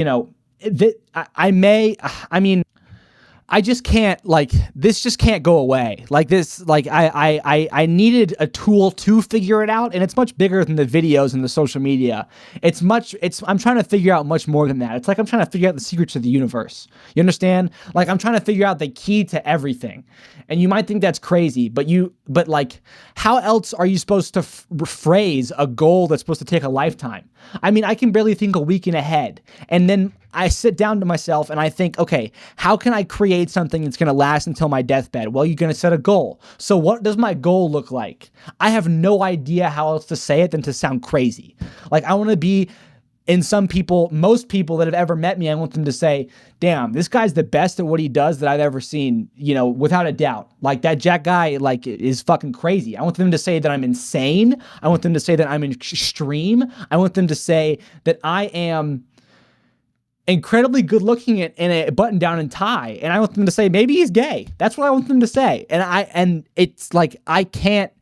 you know, that I mean, I just can't, like, this just can't go away. Like this, like I needed a tool to figure it out, and it's much bigger than the videos and the social media. I'm trying to figure out much more than that. It's like I'm trying to figure out the secrets of the universe. You understand? Like I'm trying to figure out the key to everything. And you might think that's crazy, but like, how else are you supposed to phrase a goal that's supposed to take a lifetime? I mean, I can barely think a weekend ahead. And then I sit down to myself and I think, okay, how can I create something that's going to last until my deathbed? Well, you're going to set a goal. So what does my goal look like? I have no idea how else to say it than to sound crazy. Like I want to be, most people that have ever met me, I want them to say, damn, this guy's the best at what he does that I've ever seen, without a doubt. Like that Jack guy, like, is fucking crazy. I want them to say that I'm insane. I want them to say that I'm extreme. I want them to say that I am incredibly good looking in a button down and tie. And I want them to say, maybe he's gay. That's what I want them to say. And it's like, I can't,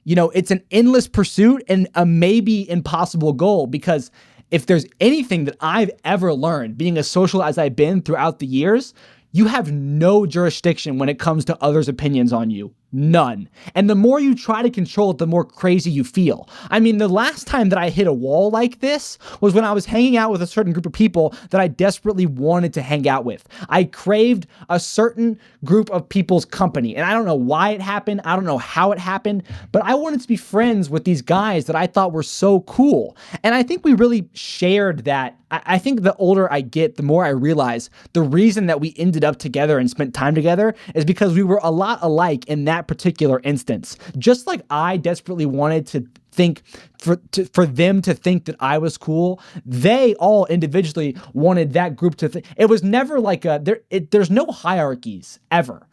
it's an endless pursuit and a maybe impossible goal, because if there's anything that I've ever learned, being as social as I've been throughout the years, you have no jurisdiction when it comes to others' opinions on you. None. And the more you try to control it, the more crazy you feel. I mean, the last time that I hit a wall like this was when I was hanging out with a certain group of people that I desperately wanted to hang out with. I craved a certain group of people's company, and I don't know why it happened. I don't know how it happened, but I wanted to be friends with these guys that I thought were so cool. And I think we really shared that. I think the older I get, the more I realize the reason that we ended up together and spent time together is because we were a lot alike in that particular instance. Just like I desperately wanted to think for them to think that I was cool, they all individually wanted that group to think. It was never like there's no hierarchies ever.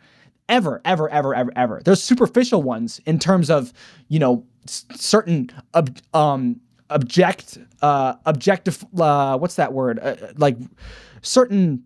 Ever. There's superficial ones in terms of, certain objective, what's that word? Like certain